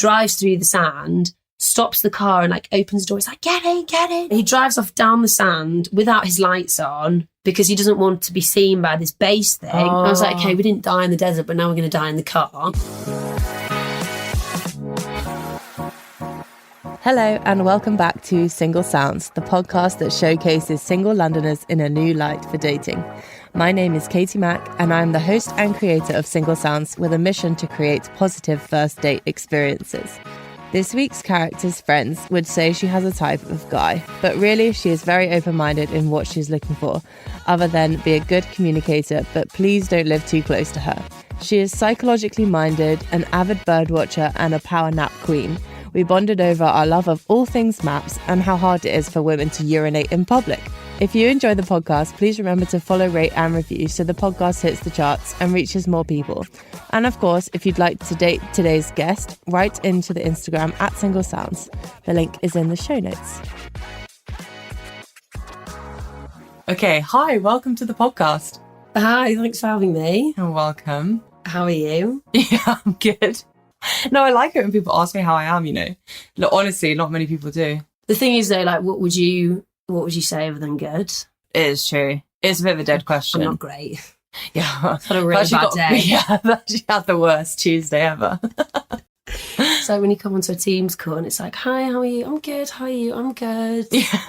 drives through the sand, stops the car and like opens the door. He's like, get in. And he drives off down the sand without his lights on because he doesn't want to be seen by this base thing. I was like, okay, we didn't die in the desert, but now we're going to die in the car. Hello and welcome back to Single Sounds, the podcast that showcases single Londoners in a new light for dating. My name is Katie Mack and I'm the host and creator of Single Sounds with a mission to create positive first date experiences. This week's character's friends would say she has a type of guy, but really she is very open-minded in what she's looking for, other than be a good communicator, but please don't live too close to her. She is psychologically minded, an avid birdwatcher and a power nap queen. We bonded over our love of all things maps and how hard it is for women to urinate in public. If you enjoy the podcast, please remember to follow, rate and review so the podcast hits the charts and reaches more people. And of course, if you'd like to date today's guest, write into the Instagram at Single Sounds. The link is in the show notes. Okay, hi, welcome to the podcast. Hi, thanks for having me. You're welcome. How are you? Yeah, I'm good. No, I like it when people ask me how I am, you know. Look, honestly, not many people do. The thing is though, like, what would you say other than good? It is true. It's a bit of a dead question. I'm not great. Yeah. I've had a really bad day. Yeah, I've actually had the worst Tuesday ever. So when you come onto a Teams call and it's like, hi, how are you? I'm good. How are you? I'm good. Yeah.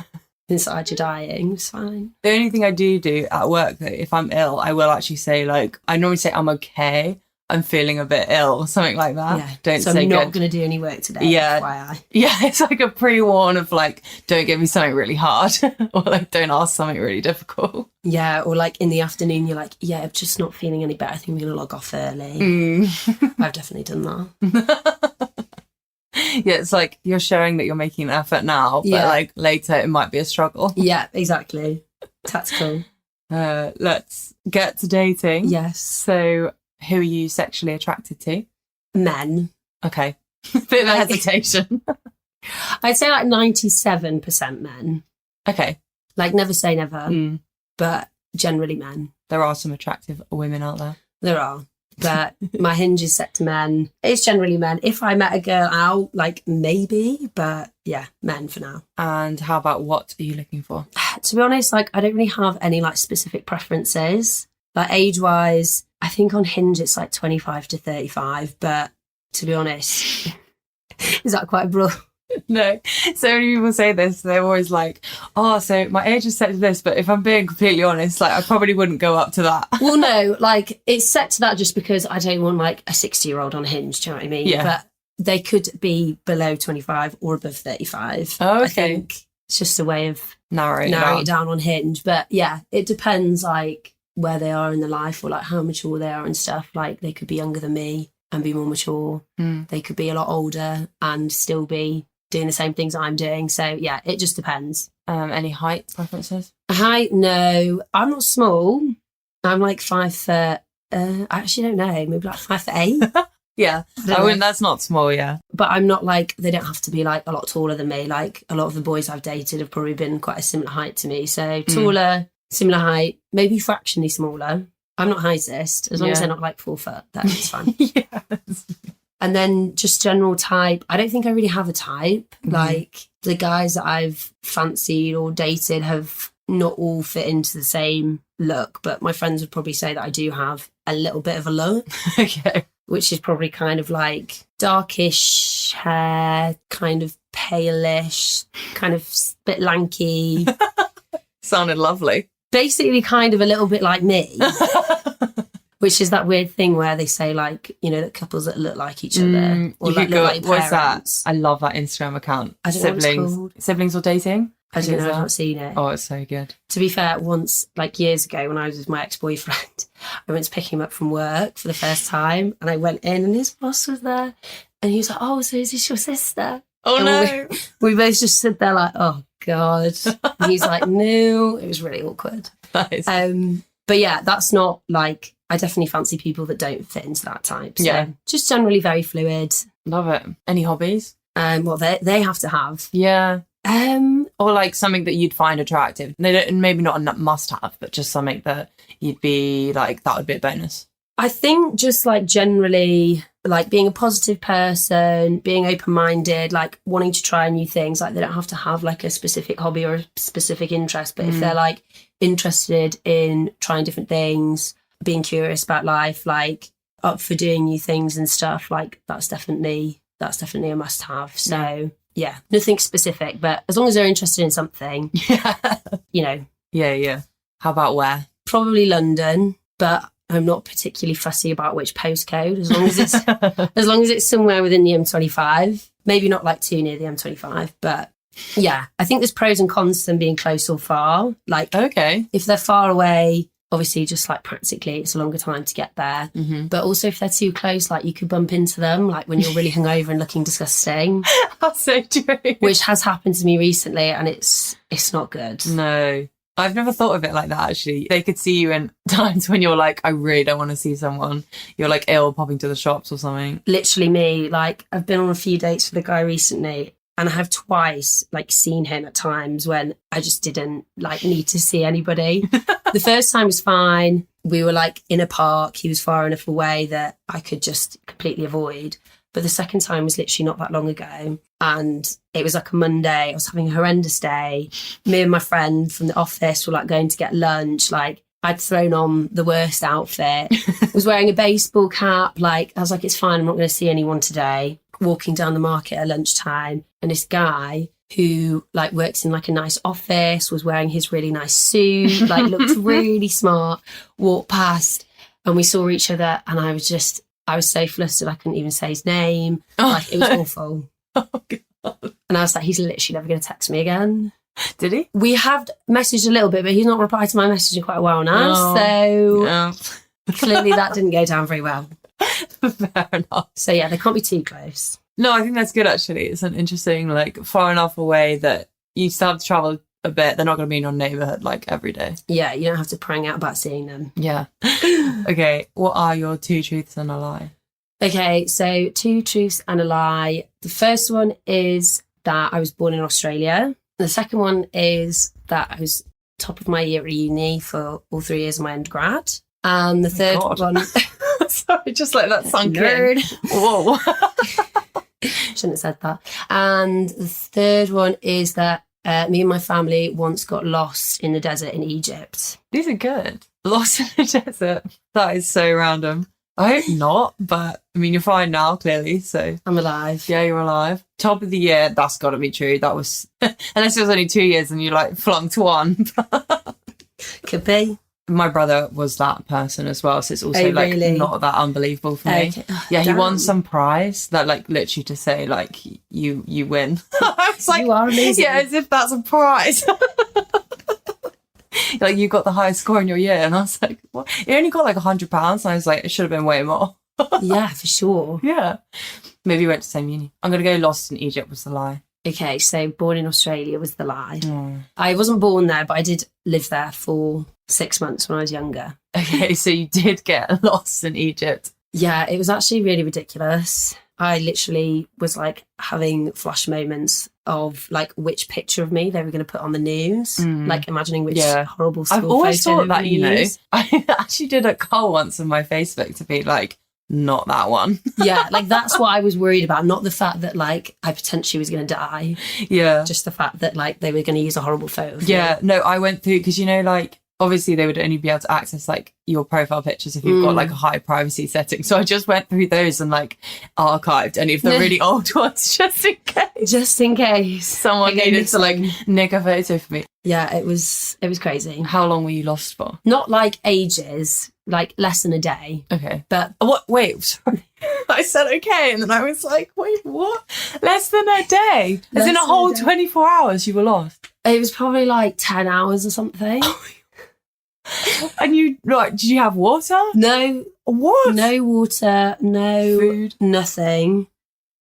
Inside you're dying. It's fine. The only thing I do at work, though, if I'm ill, I will actually say, like, I normally say I'm okay. I'm feeling a bit ill, something like that. Yeah. Don't so say I'm not good. going to do any work today. Yeah. FYI. Yeah, it's like a pre-warn of like, don't give me something really hard or like don't ask something really difficult. Yeah, or like in the afternoon you're like, yeah, I'm just not feeling any better. I think I'm going to log off early. I've definitely done that. Yeah, it's like you're showing that you're making an effort now, but like later it might be a struggle. Yeah, exactly. Tactical. Let's get to dating. Yes. So who are you sexually attracted to? Men. Okay. Bit of a hesitation. I'd say like 97% men. Okay. Like never say never, but generally men. There are some attractive women out there. There are. But my hinge is set to men. It's generally men. If I met a girl out, like maybe, but yeah, men for now. And how about what are you looking for? To be honest, like I don't really have any like specific preferences. Like age-wise, I think on Hinge it's like 25 to 35, but to be honest, is that quite broad? No. So many people say this, they're always like, oh, so my age is set to this, but if I'm being completely honest, like I probably wouldn't go up to that. Well, no, like it's set to that just because I don't want like a 60-year-old on Hinge, do you know what I mean? Yeah. But they could be below 25 or above 35. Oh, okay. I think it's just a way of narrowing it down on Hinge. But yeah, it depends like where they are in their life or like how mature they are and stuff. Like they could be younger than me and be more mature. They could be a lot older and still be doing the same things I'm doing. So yeah, it just depends. Any height preferences? Height? No, I'm not small. I'm like 5 foot. I actually don't know. Maybe like 5'8". Yeah, that's not small. Yeah, but I'm not like, they don't have to be like a lot taller than me. Like a lot of the boys I've dated have probably been quite a similar height to me. So taller, similar height, maybe fractionally smaller. I'm not heightist. As long as they're not like 4 foot, that's fine. Yes. And then just general type. I don't think I really have a type. Like the guys that I've fancied or dated have not all fit into the same look, but my friends would probably say that I do have a little bit of a look. Okay. Which is probably kind of like darkish hair, kind of palish, kind of a bit lanky. Sounded lovely. Basically kind of a little bit like me. Which is that weird thing where they say like, you know, that couples that look like each other. Or like look like what's parents. that? I love that Instagram account. I don't know what it's called. Siblings or dating? I don't know, I've not seen it. Oh, it's so good. To be fair, once, like years ago when I was with my ex-boyfriend, I went to pick him up from work for the first time and I went in and his boss was there and he was like, oh, so is this your sister? Oh, and no. We both just stood there like, oh, God. And he's like, no. It was really awkward. Nice. But yeah, that's not like, I definitely fancy people that don't fit into that type. So yeah. Just generally very fluid. Love it. Any hobbies? Well, they have to have. Yeah. Or like something that you'd find attractive. They don't, maybe not a must-have, but just something that you'd be like, that would be a bonus. I think just like generally like being a positive person, being open-minded, like wanting to try new things. Like they don't have to have like a specific hobby or a specific interest, but if they're like interested in trying different things, being curious about life, like up for doing new things and stuff, like that's definitely a must-have. So yeah, nothing specific, but as long as they're interested in something, you know. Yeah. How about where? Probably London, but I'm not particularly fussy about which postcode, as long as it's somewhere within the M25. Maybe not like too near the M25, but yeah, I think there's pros and cons to them being close or far. Like, okay, if they're far away, obviously just like practically it's a longer time to get there. But also if they're too close, like you could bump into them, like when you're really hungover and looking disgusting. That's so true. Which has happened to me recently, and it's not good. No. I've never thought of it like that, actually. They could see you in times when you're like, I really don't want to see someone. You're like ill, popping to the shops or something. Literally me. Like, I've been on a few dates with a guy recently, and I have twice, like, seen him at times when I just didn't, like, need to see anybody. The first time was fine. We were, like, in a park. He was far enough away that I could just completely avoid. But the second time was literally not that long ago. And it was like a Monday. I was having a horrendous day. Me and my friend from the office were like going to get lunch. Like I'd thrown on the worst outfit, was wearing a baseball cap. Like I was like, it's fine. I'm not going to see anyone today. Walking down the market at lunchtime. And this guy who like works in like a nice office was wearing his really nice suit, like looked really smart, walked past and we saw each other. And I was so flustered. I couldn't even say his name. Like it was awful. Oh, God. And I was like, he's literally never going to text me again. Did he? We have messaged a little bit, but he's not replied to my message in quite a while now. So clearly that didn't go down very well. Fair enough. So yeah, they can't be too close. No, I think that's good, actually. It's an interesting, like, far enough away that you still have to travel a bit. They're not going to be in your neighbourhood, like, every day. Yeah, you don't have to prang out about seeing them. Yeah. Okay, what are your 2 truths and a lie? Okay, so 2 truths and a lie. The first one is that I was born in Australia. The second one is that I was top of my year at uni for all 3 years of my undergrad. And the third one... Sorry, just let that sunk Nerd. in. Whoa. Shouldn't have said that. And the third one is that me and my family once got lost in the desert in Egypt. These are good. Lost in the desert. That is so random. I hope not, but I mean, you're fine now, clearly. So I'm alive. Yeah, you're alive. Top of the year, that's got to be true. That was, unless it was only 2 years and you like flunked one. Could be. My brother was that person as well, so it's also like really? Not that unbelievable for me. Okay. Oh, yeah, damn. he won some prize that like literally to say like you win. I was like, you are amazing. Yeah, as if that's a prize. Like you got the highest score in your year, and I was like, what? You only got like £100, and I was like, it should have been way more. Yeah, for sure. Yeah, maybe you went to the same uni. I'm gonna go lost in Egypt was the lie. Okay, so born in Australia was the lie. Mm. I wasn't born there, but I did live there for 6 months when I was younger. Okay, so you did get lost in Egypt. Yeah, it was actually really ridiculous. I literally was like having flash moments of like which picture of me they were going to put on the news, like imagining which horrible school I've always photo thought that, you know, use. I actually did a call once on my Facebook to be like, not that one. Yeah, like that's what I was worried about, not the fact that like I potentially was going to die. Yeah. Just the fact that like they were going to use a horrible photo of me. No, I went through, because you know, like obviously they would only be able to access like your profile pictures if you've got like a high privacy setting. So I just went through those and like archived any of the really old ones just in case. Just in case. Someone needed to like nick a photo for me. Yeah, it was crazy. How long were you lost for? Not like ages, like less than a day. Okay. But what? Wait, sorry. I said okay, and then I was like, wait, what? Less than a day? As in a whole 24 hours you were lost? It was probably like 10 hours or something. And you, like, did you have water? No. What? No water, no food, nothing.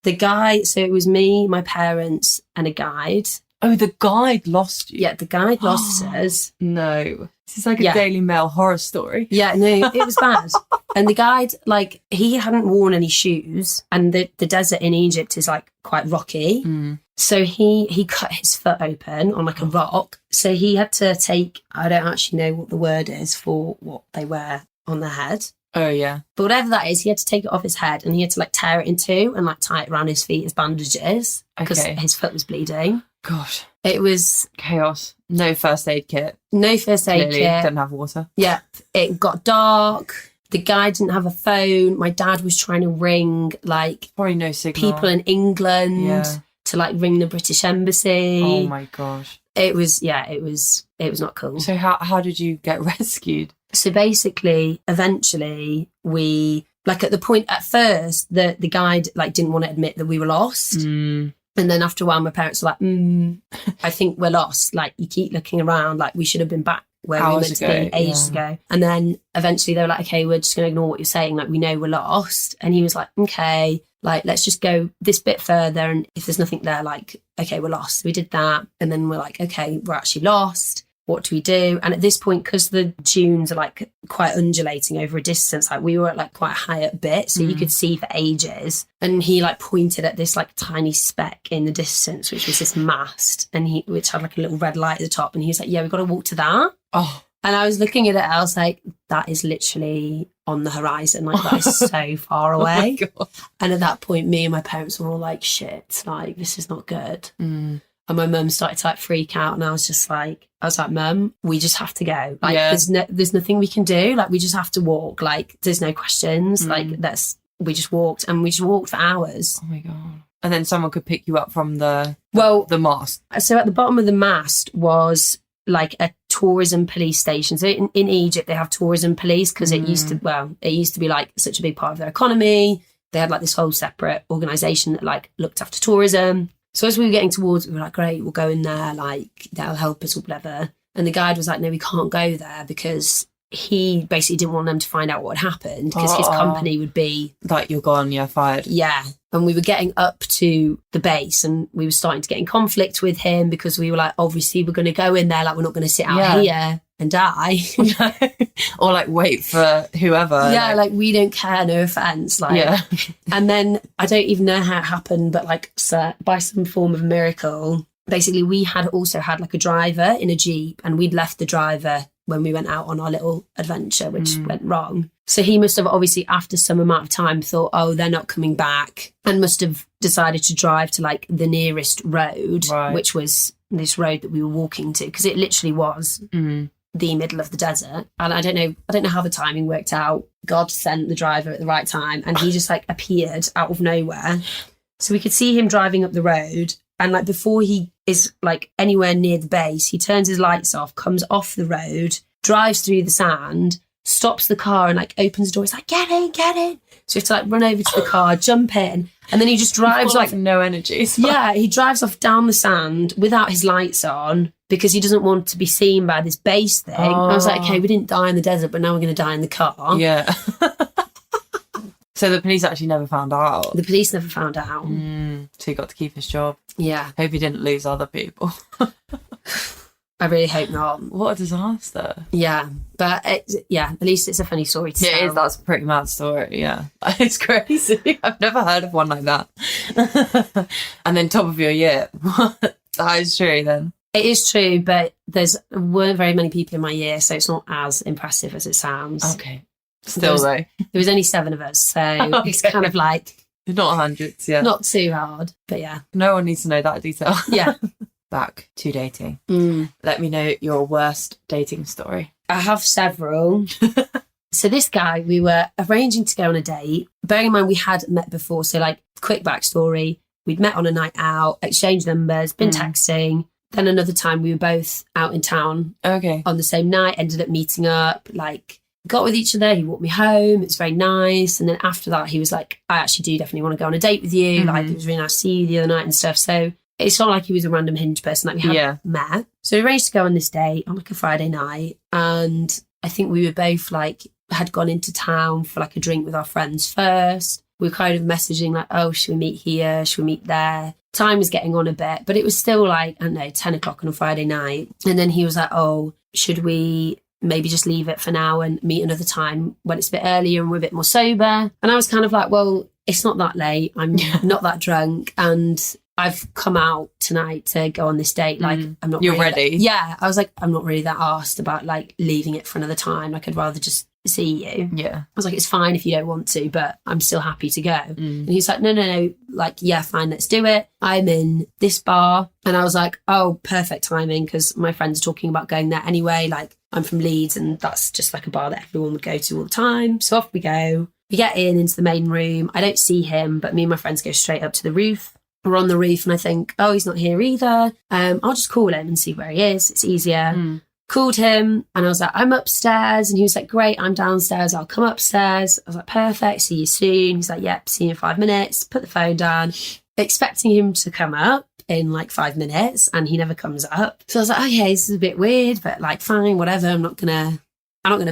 The guy, so it was me, my parents, and a guide. Oh, the guide lost you? Yeah, the guide lost us. No. This is like a Daily Mail horror story. Yeah, no, it was bad. And the guide, like, he hadn't worn any shoes, and the desert in Egypt is like quite rocky. So he cut his foot open on like a rock. So he had to take, I don't actually know what the word is for what they wear on their head. Oh, yeah. But whatever that is, he had to take it off his head and he had to like tear it in two and like tie it around his feet as bandages because his foot was bleeding. Gosh. It was chaos. No first aid kit. No first aid Clearly, kit. Didn't have water. Yeah. It got dark. The guy didn't have a phone. My dad was trying to ring like probably no signal. People in England to like ring the British Embassy. Oh my gosh. It was not cool. So how did you get rescued? So basically, eventually we like at the point at first the guide like didn't want to admit that we were lost. And then after a while, my parents were like, I think we're lost. Like, you keep looking around, like, we should have been back where we were meant to be ages ago. And then eventually they were like, okay, we're just going to ignore what you're saying. Like, we know we're lost. And he was like, okay, like, let's just go this bit further. And if there's nothing there, like, okay, we're lost. We did that. And then we're like, okay, we're actually lost. What do we do? And at this point, because the dunes are like quite undulating over a distance, like we were at like quite a high up bit, so you could see for ages. And he like pointed at this like tiny speck in the distance, which was this mast, and which had like a little red light at the top. And he was like, "Yeah, we've got to walk to that." Oh. And I was looking at it, I was like, that is literally on the horizon. Like, that is so far away. Oh, and at that point, me and my parents were all like, shit, like, this is not good. And my mum started to like freak out. And I was like, Mum, we just have to go. Like, there's nothing we can do. Like, we just have to walk. Like, there's no questions. Like, we just walked, and we just walked for hours. Oh my God. And then someone could pick you up from the mast. So at the bottom of the mast was like a tourism police station. So in Egypt they have tourism police because it used to be like such a big part of their economy. They had like this whole separate organisation that like looked after tourism. So as we were getting towards it, we were like, great, we'll go in there, like that'll help us or whatever. And the guide was like, no, we can't go there because he basically didn't want them to find out what had happened because his company would be like, you're gone, you're fired. Yeah. And we were getting up to the base and we were starting to get in conflict with him because we were like, obviously we're going to go in there, like we're not going to sit out here and die. Or like wait for whoever. Yeah, like we don't care, no offence. Like, yeah. And then I don't even know how it happened, but like by some form of miracle, basically we had also had like a driver in a Jeep and we'd left the driver when we went out on our little adventure, which went wrong. So he must have obviously after some amount of time thought, oh, they're not coming back, and must have decided to drive to like the nearest road, which was this road that we were walking to, because it literally was the middle of the desert. And I don't know how the timing worked out. God sent the driver at the right time and he just like appeared out of nowhere. So we could see him driving up the road. And like before he is like anywhere near the base, he turns his lights off, comes off the road, drives through the sand, stops the car and like opens the door. He's like, get in. So we have to like run over to the car, jump in. And then he just drives off. Like no energy. Yeah, he drives off down the sand without his lights on because he doesn't want to be seen by this base thing. I was like, okay, we didn't die in the desert, but now we're going to die in the car. Yeah. So the police actually never found out? The police never found out. So he got to keep his job. Yeah. Hope he didn't lose other people. I really hope not. What a disaster. Yeah. But at least it's a funny story to tell. It is. That's a pretty mad story. Yeah. It's crazy. I've never heard of one like that. And then top of your year. That is true then. It is true, but weren't very many people in my year, so it's not as impressive as it sounds. Okay. Still though. There was only 7 of us, so it's kind of like... Not hundreds, yeah. Not too hard, but yeah. No one needs to know that detail. Yeah. Back to dating. Let me know your worst dating story. I have several. So this guy, we were arranging to go on a date. Bearing in mind we had met before, so like quick backstory. We'd met on a night out, exchanged numbers, been texting. Then another time we were both out in town on the same night, ended up meeting up, like got with each other. He walked me home. It's very nice. And then after that, he was like, I actually do definitely want to go on a date with you. Like, it was really nice to see you the other night and stuff. So it's not like he was a random Hinge person that we hadn't met. So we arranged to go on this date on like a Friday night. And I think we were both like, had gone into town for like a drink with our friends first. We were kind of messaging like, oh, should we meet here? Should we meet there? Time was getting on a bit, but it was still like, I don't know, 10 o'clock on a Friday night. And then he was like, oh, should we maybe just leave it for now and meet another time when it's a bit earlier and we're a bit more sober? And I was kind of like, well, it's not that late. I'm not that drunk. And I've come out tonight to go on this date. Like, I'm not You're ready? Yeah. I was like, I'm not really that arsed about like leaving it for another time. Like, I'd rather just see you. Yeah. I was like, it's fine if you don't want to, but I'm still happy to go. And he's like, no, like, yeah, fine, let's do it. I'm in this bar. And I was like, oh, perfect timing, because my friends are talking about going there anyway. Like, I'm from Leeds and that's just like a bar that everyone would go to all the time. So off we go. We get into the main room. I don't see him, but me and my friends go straight up to the roof. We're on the roof and I think, oh, he's not here either. I'll just call him and see where he is. It's easier. Called him and I was like, I'm upstairs. And he was like, great, I'm downstairs. I'll come upstairs. I was like, perfect. See you soon. He's like, yep, see you in 5 minutes. Put the phone down, expecting him to come up in like 5 minutes, and he never comes up. So I was like, okay, this is a bit weird, but like, fine, whatever. I'm not gonna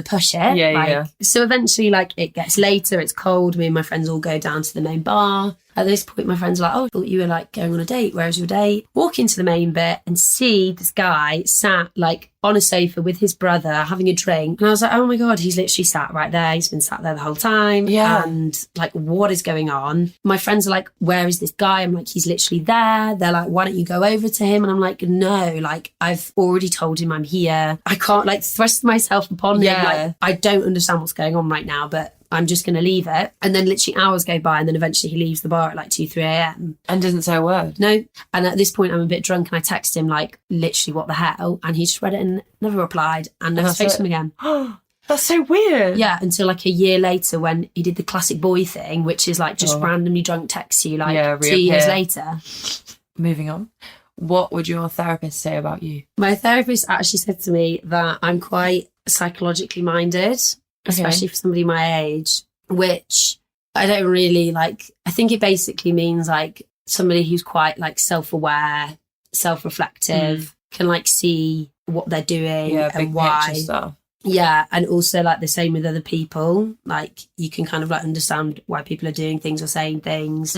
push it. Yeah. So eventually, like, it gets later, it's cold. Me and my friends all go down to the main bar. At this point, my friends are like, oh, I thought you were like going on a date. Where's your date? Walk into the main bit and see this guy sat like on a sofa with his brother having a drink. And I was like, oh my God, he's literally sat right there. He's been sat there the whole time. Yeah. And like, what is going on? My friends are like, where is this guy? I'm like, he's literally there. They're like, why don't you go over to him? And I'm like, no, like, I've already told him I'm here. I can't like thrust myself upon him. Like, I don't understand what's going on right now, but I'm just going to leave it. And then literally hours go by and then eventually he leaves the bar at like 2, 3 a.m. And doesn't say a word? No. And at this point I'm a bit drunk and I text him like, literally, what the hell? And he just read it and never replied and never spoke to him again. That's so weird. Yeah, until like a year later when he did the classic boy thing, which is like just randomly drunk text you like 2 years later. Moving on. What would your therapist say about you? My therapist actually said to me that I'm quite psychologically minded. Especially for somebody my age, which I don't really like. I think it basically means like somebody who's quite like self-aware, self-reflective, can like see what they're doing and why. Stuff. Yeah, and also like the same with other people. Like you can kind of like understand why people are doing things or saying things,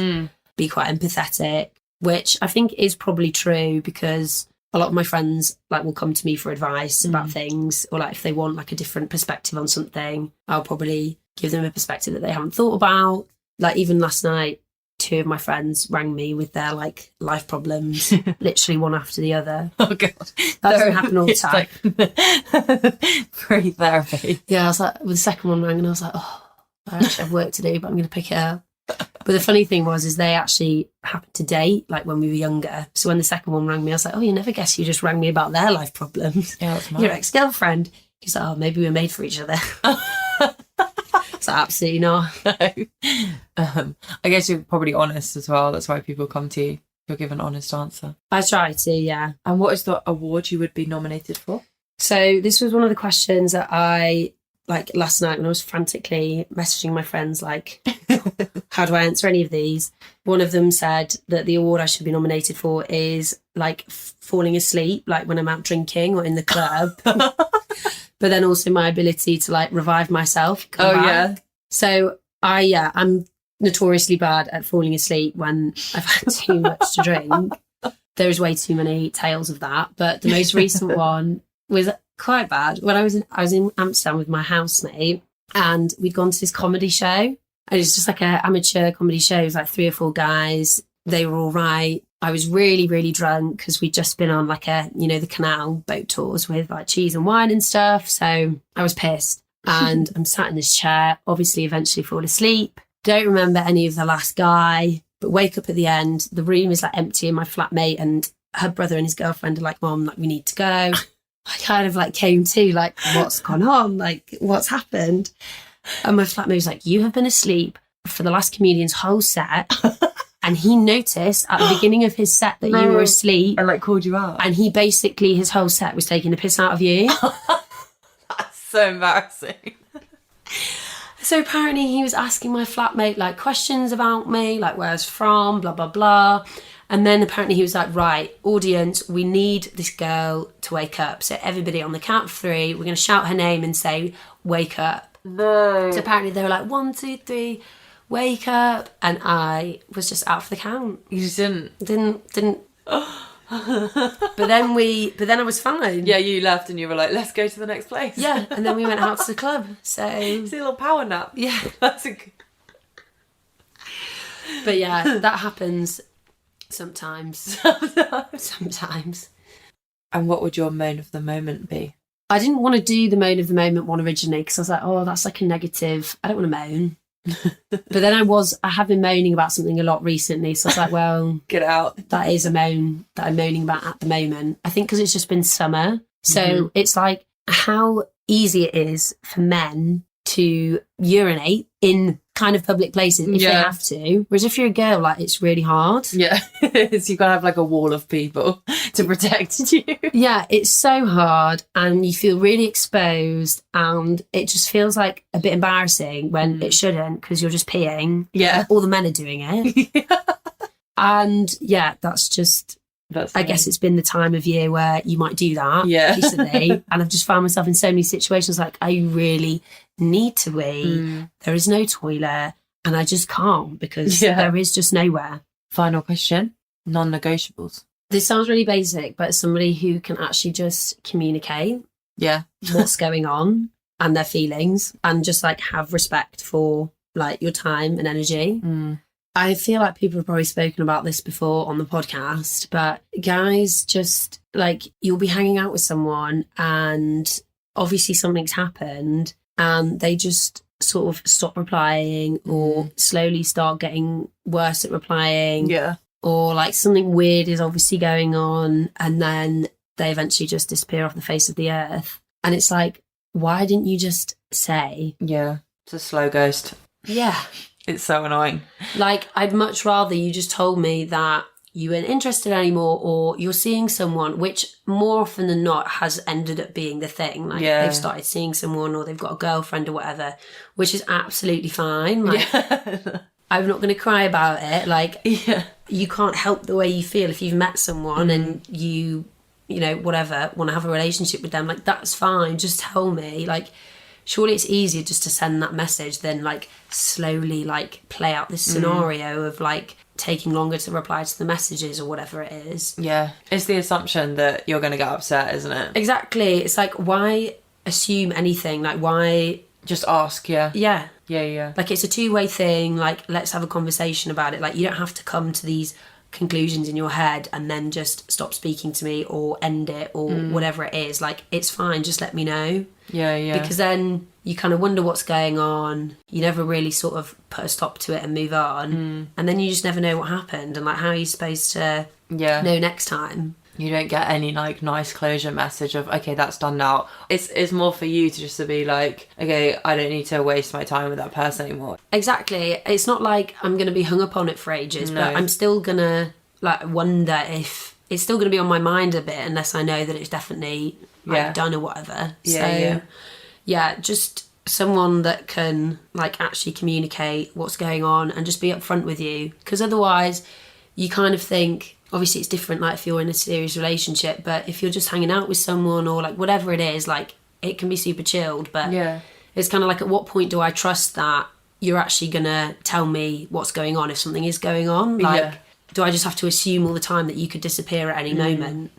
be quite empathetic, which I think is probably true because a lot of my friends like will come to me for advice about things, or like if they want like a different perspective on something, I'll probably give them a perspective that they haven't thought about. Like even last night, 2 of my friends rang me with their like life problems, literally one after the other. Oh God, that doesn't happen all the time. Like free therapy. Yeah, I was like, well, the second one rang and I was like, oh, I actually have work to do, but I'm going to pick it up. But the funny thing was they actually happened to date like when we were younger. So when the second one rang me, I was like, oh, you never guess you just rang me about their life problems. Yeah, that's mad. Your ex-girlfriend. He's like, oh, maybe we're made for each other. It's like, absolutely not. No. I guess you're probably honest as well. That's why people come to you. You'll give an honest answer. I try to, yeah. And what is the award you would be nominated for? So this was one of the questions that I, like last night when I was frantically messaging my friends, like, how do I answer any of these? One of them said that the award I should be nominated for is like falling asleep, like when I'm out drinking or in the club. But then also my ability to like revive myself. Yeah. So I'm notoriously bad at falling asleep when I've had too much to drink. There is way too many tales of that. But the most recent one was quite bad. When I was in Amsterdam with my housemate and we'd gone to this comedy show. And it's just like an amateur comedy show. It was like 3 or 4 guys. They were all right. I was really, really drunk because we'd just been on like the canal boat tours with like cheese and wine and stuff. So I was pissed. And I'm sat in this chair, obviously eventually fall asleep. Don't remember any of the last guy, but wake up at the end. The room is like empty and my flatmate and her brother and his girlfriend are like, Mom, like we need to go. I kind of like came to like, what's gone on? Like, what's happened? And my flatmate was like, you have been asleep for the last comedian's whole set. And he noticed at the beginning of his set that you were asleep. And like called you out. And he basically, his whole set was taking the piss out of you. That's so embarrassing. So apparently he was asking my flatmate like questions about me, like where I was from, blah, blah, blah. And then apparently he was like, right, audience, we need this girl to wake up. So everybody on the count of 3, we're going to shout her name and say, wake up. No. So apparently they were like, 1, 2, 3, wake up. And I was just out for the count. You just didn't. But then I was fine. Yeah, you left and you were like, let's go to the next place. Yeah, and then we went out to the club. So it's a little power nap. Yeah. That's a good... But yeah, that happens sometimes. Sometimes. And what would your moan of the moment be? I didn't want to do the moan of the moment one originally because I was like, oh, that's like a negative. I don't want to moan. But then I have been moaning about something a lot recently. So I was like, well, get out. That is a moan that I'm moaning about at the moment. I think because it's just been summer. So it's like how easy it is for men to urinate in kind of public places if they have to. Whereas if you're a girl, like it's really hard. Yeah. So you gotta have like a wall of people to protect you. Yeah, it's so hard and you feel really exposed and it just feels like a bit embarrassing when it shouldn't because you're just peeing. Yeah. All the men are doing it. And yeah, I guess it's been the time of year where you might do that recently. And I've just found myself in so many situations like I really need to wee. There is no toilet and I just can't because there is just nowhere. Final question. Non-negotiables. This sounds really basic, but as somebody who can actually just communicate what's going on and their feelings and just like have respect for like your time and energy. I feel like people have probably spoken about this before on the podcast, but guys just like you'll be hanging out with someone and obviously something's happened and they just sort of stop replying or slowly start getting worse at replying. Yeah. Or like something weird is obviously going on and then they eventually just disappear off the face of the earth. And it's like, why didn't you just say? Yeah. It's a slow ghost. Yeah. It's so annoying. Like, I'd much rather you just told me that you weren't interested anymore or you're seeing someone, which more often than not has ended up being the thing. Like, they've started seeing someone or they've got a girlfriend or whatever, which is absolutely fine. Like, I'm not going to cry about it. Like, you can't help the way you feel if you've met someone and you know, whatever, want to have a relationship with them. Like, that's fine. Just tell me. Like, surely it's easier just to send that message than like slowly like play out this scenario of like taking longer to reply to the messages or whatever it is. Yeah. It's the assumption that you're going to get upset, isn't it? Exactly. It's like, why assume anything? Like, why... Just ask, Yeah. Yeah. Like, it's a two-way thing. Like, let's have a conversation about it. Like, you don't have to come to these conclusions in your head and then just stop speaking to me or end it or whatever it is. Like, it's fine. Just let me know. Yeah. Because then you kind of wonder what's going on. You never really sort of put a stop to it and move on. And then you just never know what happened and like how are you supposed to know next time. You don't get any like nice closure message of, okay, that's done now. It's more for you to just to be like, okay, I don't need to waste my time with that person anymore. Exactly. It's not like I'm going to be hung up on it for ages, but I'm still going to like wonder if it's still going to be on my mind a bit unless I know that it's definitely like done or whatever. Yeah, just someone that can like actually communicate what's going on and just be upfront with you. Because otherwise you kind of think, obviously it's different like if you're in a serious relationship, but if you're just hanging out with someone or like whatever it is, like it can be super chilled, but it's kind of like at what point do I trust that you're actually gonna tell me what's going on if something is going on? Like do I just have to assume all the time that you could disappear at any moment?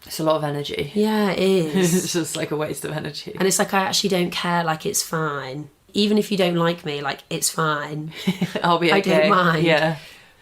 It's a lot of energy. Yeah, it is. It's just like a waste of energy. And it's like I actually don't care, like it's fine. Even if you don't like me, like it's fine. I'll be okay. I don't mind. Yeah.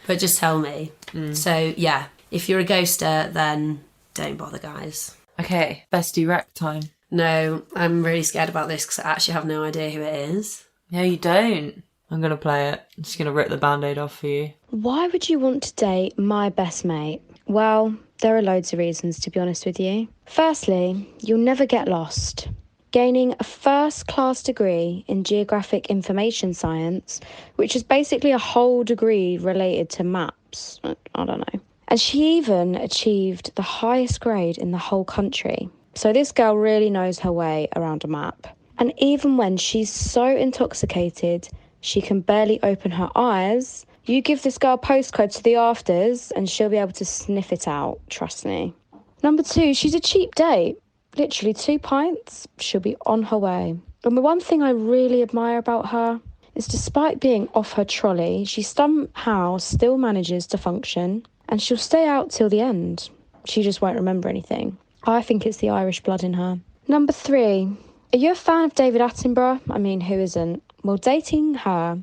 But just tell me. So yeah, if you're a ghoster, then don't bother, guys. Okay, bestie rec time. No, I'm really scared about this because I actually have no idea who it is. No, you don't. I'm going to play it. I'm just going to rip the Band-Aid off for you. Why would you want to date my best mate? Well, there are loads of reasons, to be honest with you. Firstly, you'll never get lost. Gaining a first-class degree in Geographic Information Science, which is basically a whole degree related to maps. I don't know. And she even achieved the highest grade in the whole country. So this girl really knows her way around a map. And even when she's so intoxicated, she can barely open her eyes, you give this girl postcode to the afters and she'll be able to sniff it out, trust me. Number 2, she's a cheap date. Literally 2 pints, she'll be on her way. And the one thing I really admire about her is despite being off her trolley, she somehow still manages to function and she'll stay out till the end. She just won't remember anything. I think it's the Irish blood in her. Number 3, are you a fan of David Attenborough? I mean, who isn't? Well, dating her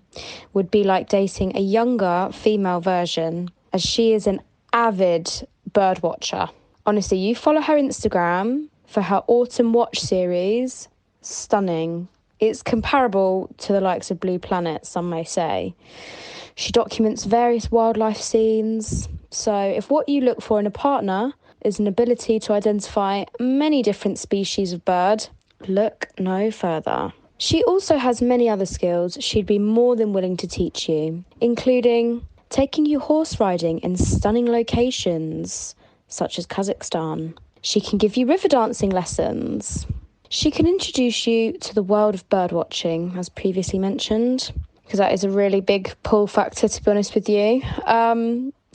would be like dating a younger female version, as she is an avid birdwatcher. Honestly, you follow her Instagram, For her Autumn Watch series, stunning. It's comparable to the likes of Blue Planet, some may say. She documents various wildlife scenes. So if what you look for in a partner is an ability to identify many different species of bird, look no further. She also has many other skills she'd be more than willing to teach you, including taking you horse riding in stunning locations, such as Kazakhstan. She can give you river dancing lessons. She can introduce you to the world of birdwatching, as previously mentioned, because that is a really big pull factor, to be honest with you.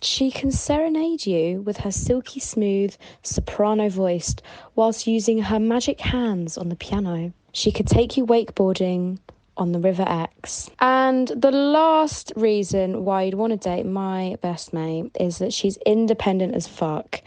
She can serenade you with her silky smooth soprano voice whilst using her magic hands on the piano. She could take you wakeboarding on the River X. And the last reason why you'd want to date my best mate is that she's independent as fuck.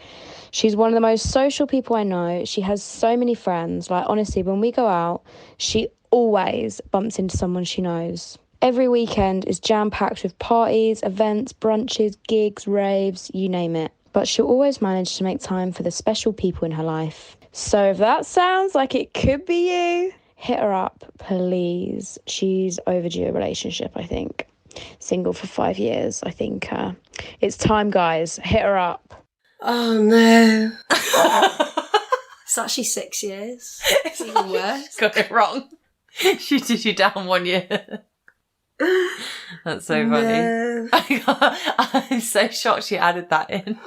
She's one of the most social people I know. She has so many friends. Like, honestly, when we go out, she always bumps into someone she knows. Every weekend is jam-packed with parties, events, brunches, gigs, raves, you name it. But she'll always manage to make time for the special people in her life. So if that sounds like it could be you, hit her up, please. She's overdue a relationship, I think. Single for 5 years, I think. It's time, guys. Hit her up. Oh, no. It's actually 6 years. It's even worse. Got it wrong. She did you down 1 year. That's so funny. No. I'm so shocked she added that in.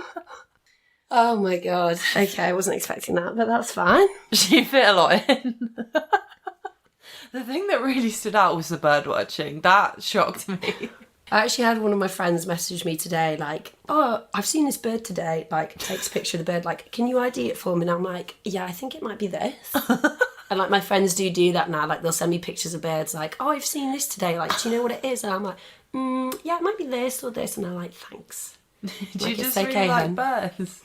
Oh my God. Okay, I wasn't expecting that, but that's fine. She fit a lot in. The thing that really stood out was the bird watching. That shocked me. I actually had one of my friends message me today, like, oh, I've seen this bird today, like, takes a picture of the bird, like, can you ID it for me? And I'm like, yeah, I think it might be this. And, like, my friends do that now. Like, they'll send me pictures of birds, like, oh, I've seen this today. Like, do you know what it is? And I'm like, yeah, it might be this or this. And they're like, thanks. Do like, you just it's really like hun. birds?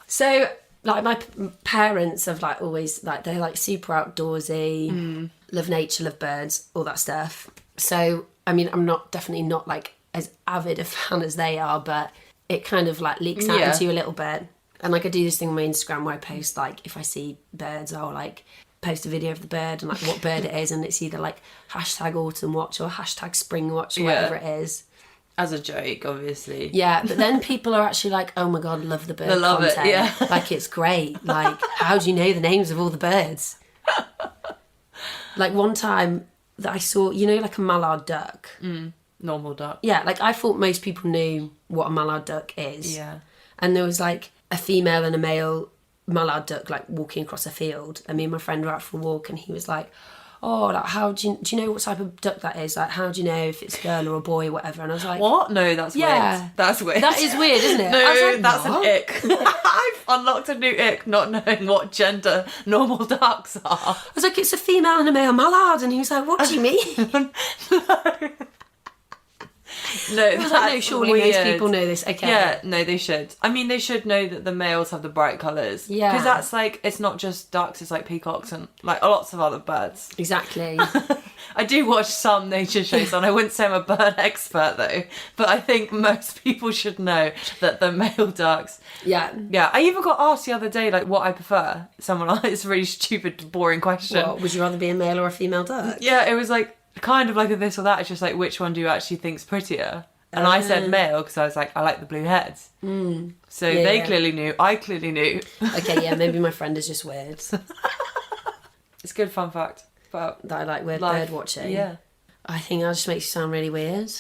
So, like, my parents have, like, always, like, they're, like, super outdoorsy, love nature, love birds, all that stuff. So, I mean, I'm definitely not, like, as avid a fan as they are, but it kind of, like, leaks out into you a little bit. And, like, I do this thing on my Instagram where I post, like, if I see birds, I'll, like, post a video of the bird and, like, what bird it is. And it's either, like, hashtag autumn watch or hashtag spring watch or whatever it is. As a joke, obviously. Yeah, but then people are actually like, oh, my God, love the bird They love content. it, yeah. Like, it's great. Like, how do you know the names of all the birds? Like, one time that I saw, you know, like a mallard duck. Normal duck. Yeah, like, I thought most people knew what a mallard duck is. Yeah. And there was, like, a female and a male mallard duck, like, walking across a field. And me and my friend were out for a walk, and he was like, oh, like, how do you know what type of duck that is? Like, how do you know if it's a girl or a boy or whatever? And I was like, What? No, that's weird. That's weird. That is weird, isn't it? No, I was like, that's what? an ick. I've unlocked a new ick, not knowing what gender normal ducks are. I was like, it's a female and a male mallard. And he was like, what do you mean? No, I was like, no, surely weird. most people know this. Okay. Yeah, no, they should. I mean, they should know that the males have the bright colours. Yeah. Because that's like, it's not just ducks, it's like peacocks and like lots of other birds. Exactly. I do watch some nature shows and I wouldn't say I'm a bird expert though, but I think most people should know that the male ducks. Yeah. Yeah, I even got asked the other day like what I prefer. Someone like, it's a really stupid, boring question. What, would you rather be a male or a female duck? Yeah, it was like kind of like a this or that. It's just like, which one do you actually think's prettier? And I said male because I was like, I like the blue heads. So they clearly knew. I clearly knew. Okay, yeah, maybe my friend is just weird. It's a good fun fact about That I like weird life. bird watching. Yeah. I think that just makes you sound really weird.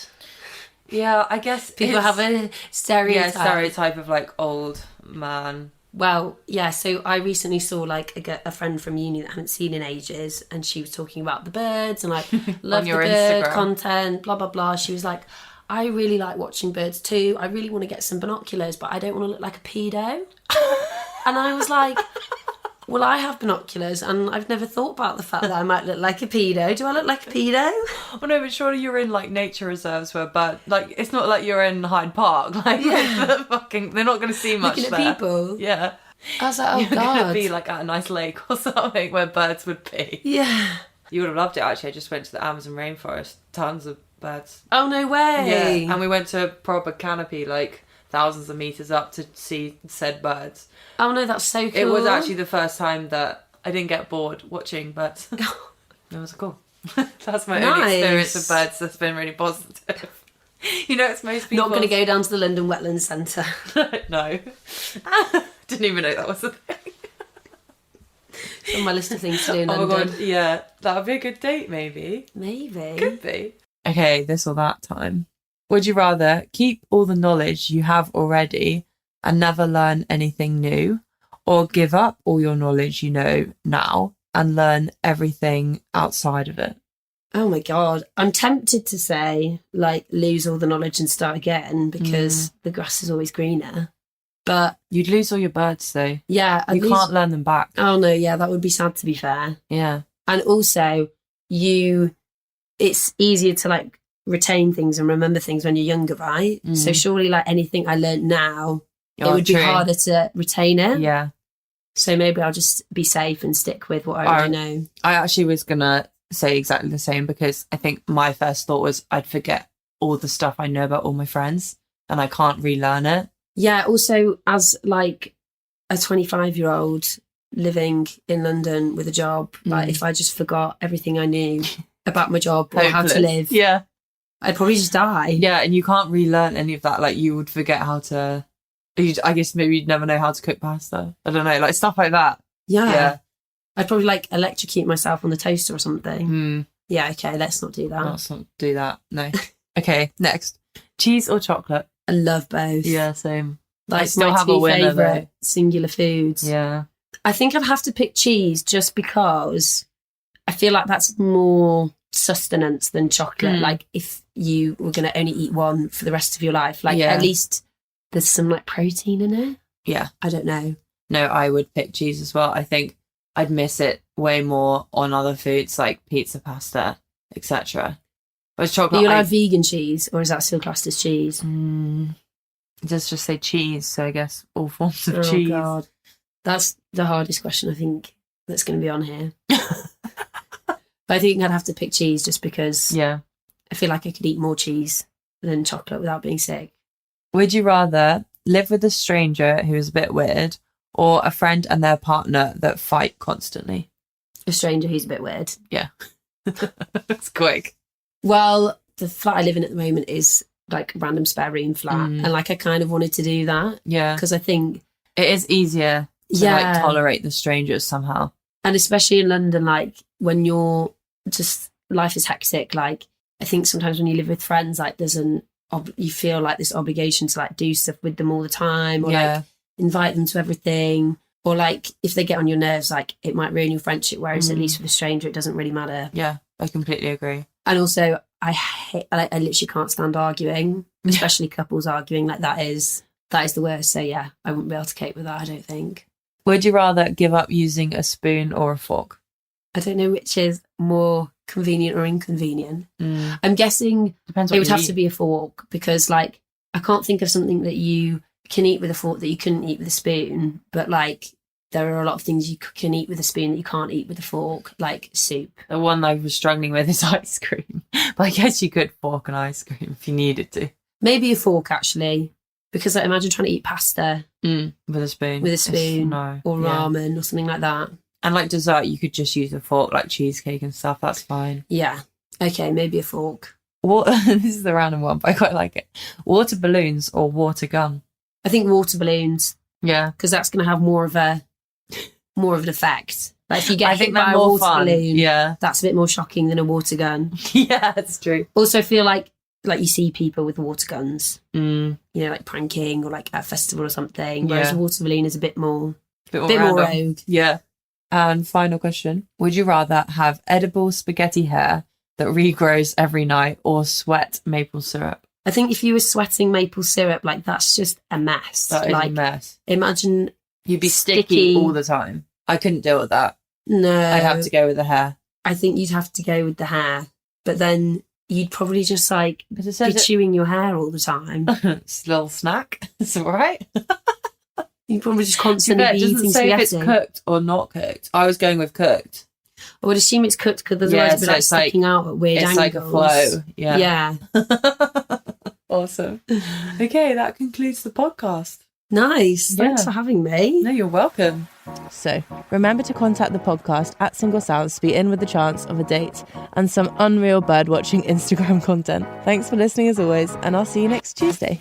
Yeah, I guess People have a stereotype. Yeah, stereotype of like old man. Well, yeah, so I recently saw like a friend from uni that I haven't seen in ages, and she was talking about the birds and like love the your bird Instagram. content, blah, blah, blah. She was like, I really like watching birds too. I really want to get some binoculars, but I don't want to look like a pedo. And I was like, well, I have binoculars and I've never thought about the fact that I might look like a pedo. Do I look like a pedo? Oh no, but surely you're in like nature reserves where bird, like it's not like you're in Hyde Park. Like they're not going to see much Looking at there. people. Yeah. I was like, oh You're going to God. be like at a nice lake or something where birds would be. Yeah. You would have loved it actually. I just went to the Amazon rainforest. Tons of birds. Oh, no way. Yeah. And we went to a proper canopy, like thousands of meters up to see said birds. Oh no, that's so cool. It was actually the first time that I didn't get bored watching birds. It was cool. That's my only experience with birds that's been really positive. You know, it's most people... Not going to go down to the London Wetlands Centre. No. Didn't even know that was a thing. It's on my list of things to do in London. London. My God, yeah. That would be a good date, maybe. Maybe. Could be. Okay, this or that time. Would you rather keep all the knowledge you have already and never learn anything new, or give up all your knowledge you know now and learn everything outside of it? Oh my God. I'm tempted to say, like, lose all the knowledge and start again because the grass is always greener. But you'd lose all your birds, though. Yeah. You can't learn them back. Oh no, yeah, that would be sad, to be fair. Yeah. And also, it's easier to, like, retain things and remember things when you're younger, right? So surely, like, anything I learned now, it would be harder to retain it. Yeah. So maybe I'll just be safe and stick with what I already know. I actually was going to say exactly the same, because I think my first thought was I'd forget all the stuff I know about all my friends and I can't relearn it. Yeah, also as like a 25-year-old living in London with a job, like if I just forgot everything I knew about my job or how to live, I'd probably just die. Yeah, and you can't relearn any of that. Like, you would forget how to... I guess maybe you'd never know how to cook pasta. I don't know, like stuff like that. Yeah. I'd probably like electrocute myself on the toaster or something. Yeah, okay, let's not do that. Let's not do that, no. Okay, next. Cheese or chocolate? I love both. Yeah, same. Like, I still my have a two winner, favourite singular foods. Yeah. I think I'd have to pick cheese just because I feel like that's more sustenance than chocolate. Like, if you were going to only eat one for the rest of your life, like at least there's some like protein in it. Yeah. I don't know. No, I would pick cheese as well. I think I'd miss it way more on other foods like pizza, pasta, etc. But chocolate... Are you allowed vegan cheese, or is that still classed as cheese? Let's just say cheese, so I guess all forms of cheese. Oh God. That's the hardest question I think that's going to be on here. But I think I'd have to pick cheese just because I feel like I could eat more cheese than chocolate without being sick. Would you rather live with a stranger who is a bit weird, or a friend and their partner that fight constantly? A stranger who's a bit weird. Yeah. It's quick. Well, the flat I live in at the moment is like a random spare room flat. And like I kind of wanted to do that. Yeah. Because I think it is easier to like tolerate the strangers somehow. And especially in London, like when you're just, life is hectic. Like I think sometimes when you live with friends, like you feel like this obligation to like do stuff with them all the time, or like invite them to everything, or like if they get on your nerves, like it might ruin your friendship, whereas at least with a stranger it doesn't really matter. Yeah, I completely agree. And also I literally can't stand arguing, especially couples arguing. Like that is the worst. So yeah, I wouldn't be able to cope with that, I don't think. Would you rather give up using a spoon or a fork? I don't know which is more convenient or inconvenient. I'm guessing depends it would have to be a fork, because like I can't think of something that you can eat with a fork that you couldn't eat with a spoon, but like there are a lot of things you can eat with a spoon that you can't eat with a fork, like soup. The one I was struggling with is ice cream, but I guess you could fork an ice cream if you needed to. Maybe a fork, actually, because like, imagine trying to eat pasta with a spoon or ramen or something like that. And like dessert, you could just use a fork, like cheesecake and stuff. That's fine. Yeah. Okay, maybe a fork. This is the random one, but I quite like it. Water balloons or water gun? I think water balloons. Yeah. Because that's going to have more of an effect. Like if you get hit by a water balloon, that's a bit more shocking than a water gun. Yeah, that's true. Also, I feel like you see people with water guns, you know, like pranking or like at a festival or something. Whereas a water balloon is a bit more rogue. Yeah. And final question. Would you rather have edible spaghetti hair that regrows every night, or sweat maple syrup? I think if you were sweating maple syrup, like that's just a mess. That is a mess. Imagine you'd be sticky all the time. I couldn't deal with that. No. I'd have to go with the hair. I think you'd have to go with the hair. But then you'd probably just like be chewing your hair all the time. It's a little snack. It's all right. You'd probably just constantly be eating say spaghetti. If it's cooked or not cooked. I was going with cooked. I would assume it's cooked because otherwise it'd be like sticking out at weird angles. It's like a flow. Yeah. Yeah. Awesome. Okay, that concludes the podcast. Nice. Thanks Yeah. for having me. No, you're welcome. So, remember to contact the podcast at Single Sounds to be in with the chance of a date and some unreal birdwatching Instagram content. Thanks for listening as always, and I'll see you next Tuesday.